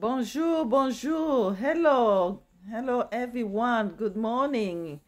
Bonjour, bonjour. Hello, hello everyone. Good morning.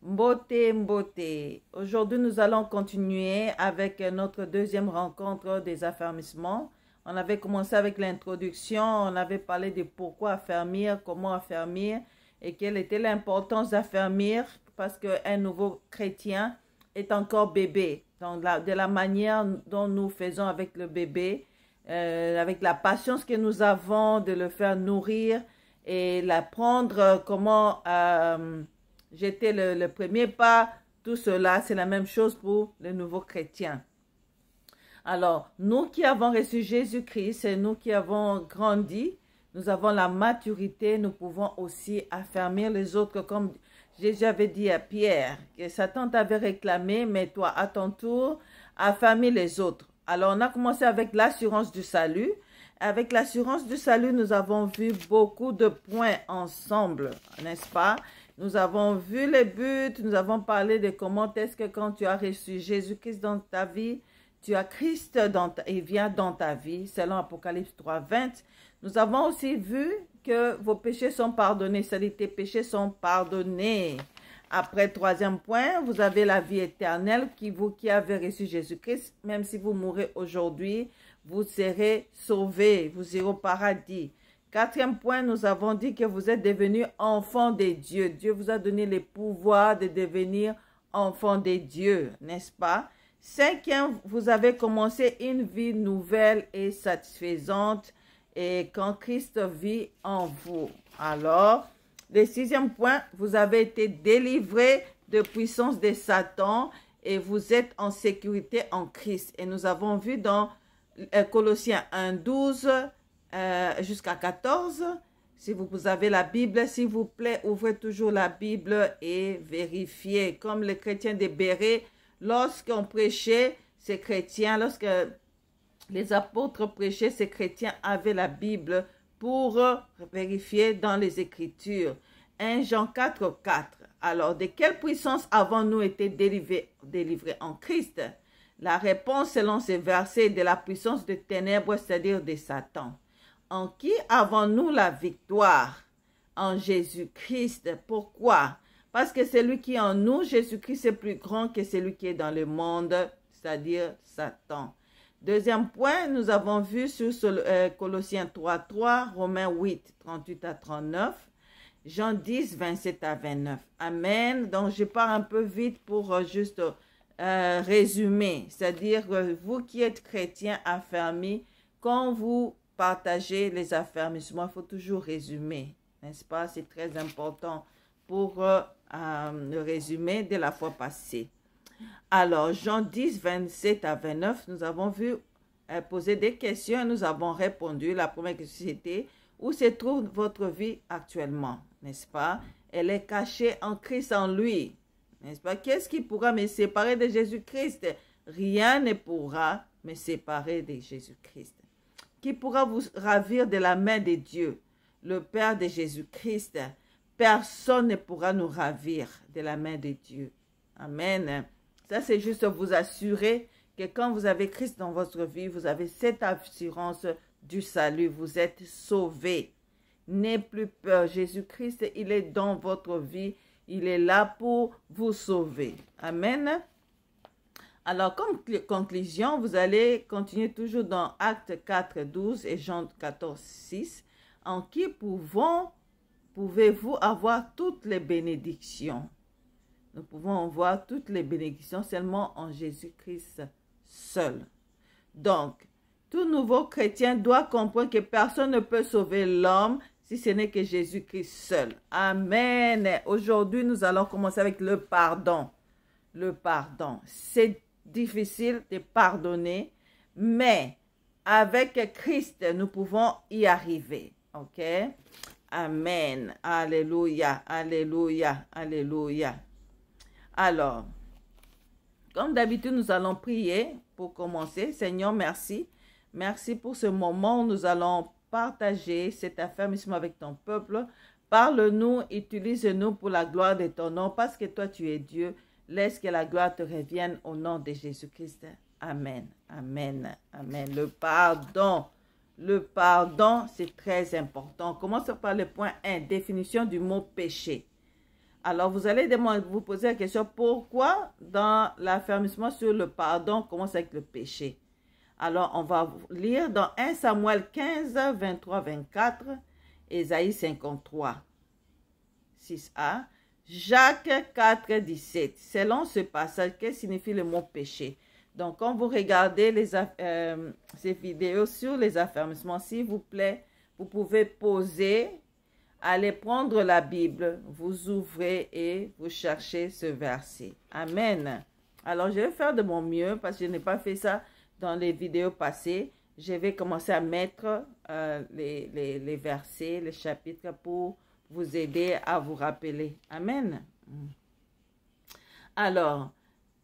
Mbote, mbote. Aujourd'hui, nous allons continuer avec notre deuxième rencontre des affermissements. On avait commencé avec l'introduction, on avait parlé de pourquoi affermir, comment affermir et quelle était l'importance d'affermir parce qu'un nouveau chrétien est encore bébé. Donc, de la manière dont nous faisons avec le bébé, avec la patience que nous avons de le faire nourrir et l'apprendre comment jeter le premier pas, tout cela, c'est la même chose pour les nouveaux chrétiens. Alors, nous qui avons reçu Jésus-Christ et nous qui avons grandi, nous avons la maturité, nous pouvons aussi affermir les autres comme Jésus avait dit à Pierre, que Satan t'avait réclamé, mais toi, à ton tour, affermis les autres. Alors, on a commencé avec l'assurance du salut. Avec l'assurance du salut, nous avons vu beaucoup de points ensemble, n'est-ce pas? Nous avons vu les buts, nous avons parlé de comment est-ce que quand tu as reçu Jésus-Christ dans ta vie, tu as Christ il vient dans ta vie, selon Apocalypse 3:20. Nous avons aussi vu que vos péchés sont pardonnés, c'est-à-dire tes péchés sont pardonnés. Après, troisième point, vous avez la vie éternelle vous qui avez reçu Jésus-Christ. Même si vous mourrez aujourd'hui, vous serez sauvés, vous irez au paradis. Quatrième point, nous avons dit que vous êtes devenus enfants de Dieu. Dieu vous a donné les pouvoirs de devenir enfants de Dieu, n'est-ce pas? Cinquième, vous avez commencé une vie nouvelle et satisfaisante et quand Christ vit en vous. Alors, le sixième point, vous avez été délivrés de puissance de Satan et vous êtes en sécurité en Christ. Et nous avons vu dans Colossiens 1:12 jusqu'à 14. Si vous avez la Bible, s'il vous plaît, ouvrez toujours la Bible et vérifiez. Comme les chrétiens de Béret, lorsqu'on prêchait, ces chrétiens, lorsque les apôtres prêchaient, ces chrétiens avaient la Bible pour vérifier dans les Écritures. 1 Jean 4:4. Alors, de quelle puissance avons-nous été délivrés en Christ? La réponse selon ces versets est de la puissance de ténèbres, c'est-à-dire de Satan. En qui avons-nous la victoire? En Jésus-Christ. Pourquoi? Parce que celui qui est en nous, Jésus-Christ, est plus grand que celui qui est dans le monde, c'est-à-dire Satan. Deuxième point, nous avons vu sur Colossiens 3:3, Romains 8:38-39, Jean 10:27-29. Amen. Donc, je pars un peu vite pour juste résumer. C'est-à-dire, vous qui êtes chrétiens affermis, quand vous partagez les affermissements, il faut toujours résumer. N'est-ce pas? C'est très important pour le résumé de la fois passée. Alors, Jean 10:27-29, nous avons vu poser des questions et nous avons répondu. La première question c'était, où se trouve votre vie actuellement? N'est-ce pas? Elle est cachée en Christ, en lui. N'est-ce pas? Qu'est-ce qui pourra me séparer de Jésus-Christ? Rien ne pourra me séparer de Jésus-Christ. Qui pourra vous ravir de la main de Dieu, le Père de Jésus-Christ? Personne ne pourra nous ravir de la main de Dieu. Amen. Ça, c'est juste vous assurer que quand vous avez Christ dans votre vie, vous avez cette assurance du salut. Vous êtes sauvés. N'ayez plus peur. Jésus-Christ, il est dans votre vie. Il est là pour vous sauver. Amen. Alors, comme conclusion, vous allez continuer toujours dans Actes 4:12 et Jean 14:6. En qui pouvez-vous avoir toutes les bénédictions? Nous pouvons avoir toutes les bénédictions seulement en Jésus-Christ seul. Donc, tout nouveau chrétien doit comprendre que personne ne peut sauver l'homme si ce n'est que Jésus-Christ seul. Amen. Aujourd'hui, nous allons commencer avec le pardon. Le pardon. C'est difficile de pardonner, mais avec Christ, nous pouvons y arriver. OK? Amen. Alléluia. Alléluia. Alléluia. Alors, comme d'habitude, nous allons prier pour commencer. Seigneur, merci. Merci pour ce moment où nous allons partager cet affermissement avec ton peuple. Parle-nous, utilise-nous pour la gloire de ton nom, parce que toi, tu es Dieu. Laisse que la gloire te revienne au nom de Jésus-Christ. Amen. Amen. Amen. Le pardon. Le pardon, c'est très important. On commence par le point 1, définition du mot péché. Alors, vous allez vous poser la question, pourquoi dans l'affermissement sur le pardon, on commence avec le péché? Alors, on va lire dans 1 Samuel 15, 23, 24, Ésaïe 53, 6a, Jacques 4, 17. Selon ce passage, qu'est-ce que signifie le mot péché? Donc, quand vous regardez ces vidéos sur les affermissements, s'il vous plaît, vous pouvez poser, allez prendre la Bible, vous ouvrez et vous cherchez ce verset. Amen. Alors, je vais faire de mon mieux parce que je n'ai pas fait ça dans les vidéos passées. Je vais commencer à mettre les versets, les chapitres pour vous aider à vous rappeler. Amen. Alors,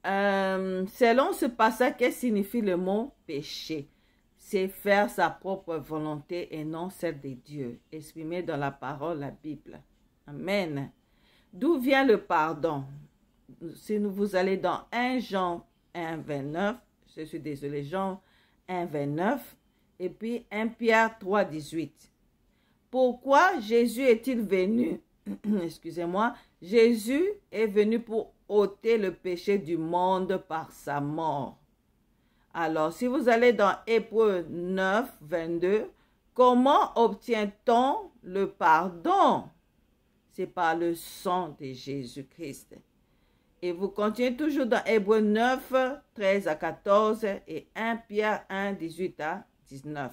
selon ce passage, qu'est-ce que signifie le mot péché? C'est faire sa propre volonté et non celle de Dieu, exprimé dans la parole, la Bible. Amen. D'où vient le pardon? Si vous allez dans 1 Jean 1, 29, je suis désolé, Jean 1, 29, et puis 1 Pierre 3, 18. Pourquoi Jésus est-il venu? Excusez-moi, Jésus est venu pour ôter le péché du monde par sa mort. Alors, si vous allez dans Hébreux 9, 22, comment obtient-on le pardon? C'est par le sang de Jésus-Christ. Et vous continuez toujours dans Hébreux 9, 13 à 14 et 1 Pierre 1, 18 à 19.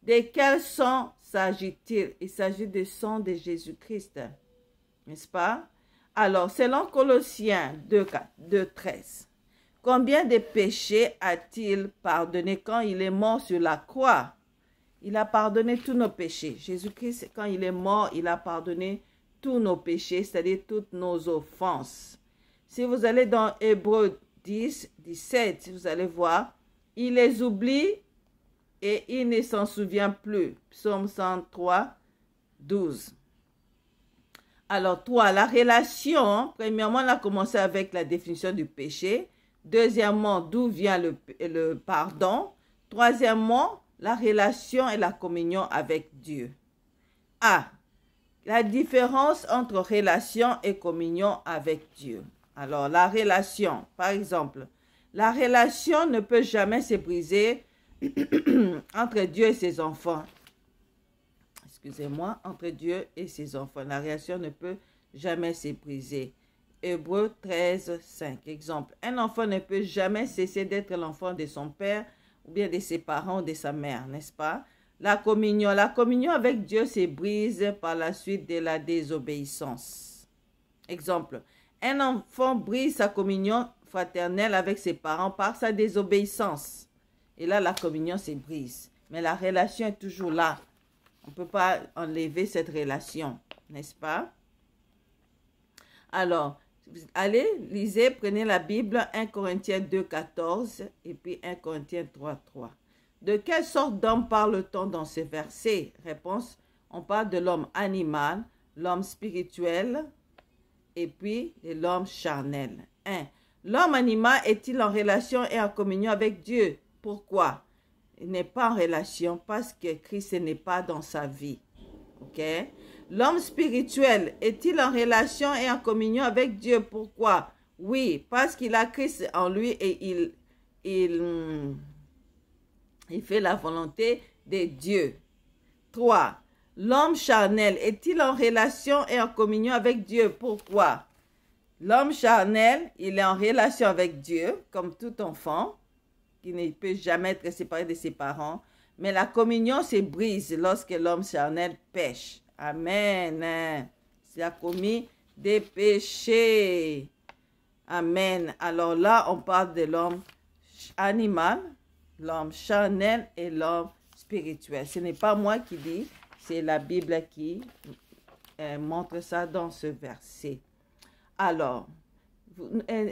De quel sang s'agit-il? Il s'agit du sang de Jésus-Christ, n'est-ce pas? Alors, selon Colossiens 2, 13, combien de péchés a-t-il pardonné quand il est mort sur la croix? Il a pardonné tous nos péchés. Jésus-Christ, quand il est mort, il a pardonné tous nos péchés, c'est-à-dire toutes nos offenses. Si vous allez dans Hébreux 10, 17, vous allez voir, il les oublie et il ne s'en souvient plus. Psaume 103, 12. Alors, 3, la relation. Premièrement, on a commencé avec la définition du péché. Deuxièmement, d'où vient le pardon. Troisièmement, la relation et la communion avec Dieu. A, la différence entre relation et communion avec Dieu. Alors, la relation, par exemple, la relation ne peut jamais se briser entre Dieu et ses enfants. Excusez-moi, entre Dieu et ses enfants. La relation ne peut jamais se briser. Hébreux 13, 5. Exemple, un enfant ne peut jamais cesser d'être l'enfant de son père ou bien de ses parents ou de sa mère, n'est-ce pas? La communion avec Dieu se brise par la suite de la désobéissance. Exemple, un enfant brise sa communion fraternelle avec ses parents par sa désobéissance. Et là, la communion se brise. Mais la relation est toujours là. On ne peut pas enlever cette relation, n'est-ce pas? Alors, allez, lisez, prenez la Bible, 1 Corinthiens 2, 14 et puis 1 Corinthiens 3, 3. De quelle sorte d'homme parle-t-on dans ces versets? Réponse, on parle de l'homme animal, l'homme spirituel et puis de l'homme charnel. 1. L'homme animal est-il en relation et en communion avec Dieu? Pourquoi? Il n'est pas en relation parce que Christ n'est pas dans sa vie. Ok? L'homme spirituel est-il en relation et en communion avec Dieu? Pourquoi? Oui, parce qu'il a Christ en lui et il fait la volonté de Dieu. 3. L'homme charnel est-il en relation et en communion avec Dieu? Pourquoi? L'homme charnel, il est en relation avec Dieu, comme tout enfant, qui ne peut jamais être séparé de ses parents. Mais la communion se brise lorsque l'homme charnel pêche. Amen. Il a commis des péchés. Amen. Alors là, on parle de l'homme animal, l'homme charnel et l'homme spirituel. Ce n'est pas moi qui dis, c'est la Bible qui montre ça dans ce verset. Alors,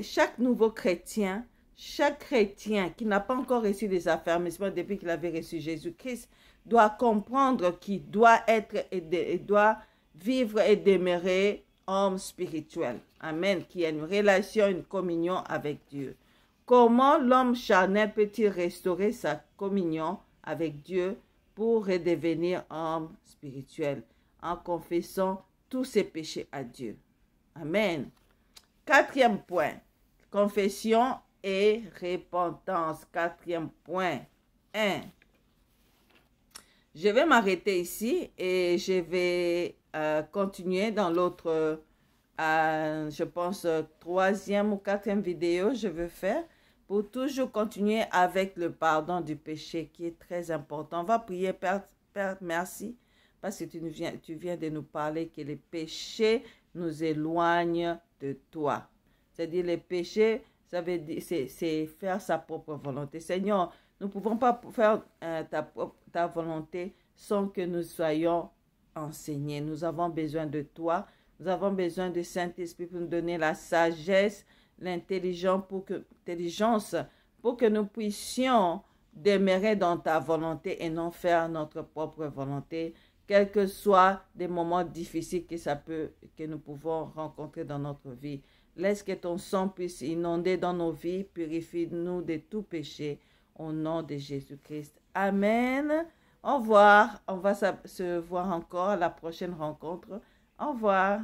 chaque nouveau chrétien, chaque chrétien qui n'a pas encore reçu des affermissements depuis qu'il avait reçu Jésus-Christ doit comprendre qu'il doit être et doit vivre et demeurer homme spirituel. Amen. Qui a une relation, une communion avec Dieu. Comment l'homme charnel peut-il restaurer sa communion avec Dieu pour redevenir homme spirituel en confessant tous ses péchés à Dieu. Amen. Quatrième point, confession et repentance. Quatrième point. 1. Je vais m'arrêter ici et je vais continuer dans l'autre, je pense, troisième ou quatrième vidéo je vais faire pour toujours continuer avec le pardon du péché qui est très important. On va prier, Père, merci, parce que tu viens de nous parler que les péchés nous éloignent de toi. C'est-à-dire les péchés, ça veut dire, c'est faire sa propre volonté. Seigneur, nous ne pouvons pas faire ta volonté sans que nous soyons enseignés. Nous avons besoin de toi. Nous avons besoin du Saint-Esprit pour nous donner la sagesse, l'intelligence pour que nous puissions demeurer dans ta volonté et non faire notre propre volonté, quels que soient des moments difficiles que nous pouvons rencontrer dans notre vie. Laisse que ton sang puisse inonder dans nos vies, purifie-nous de tout péché. Au nom de Jésus-Christ. Amen. Au revoir. On va se voir encore à la prochaine rencontre. Au revoir.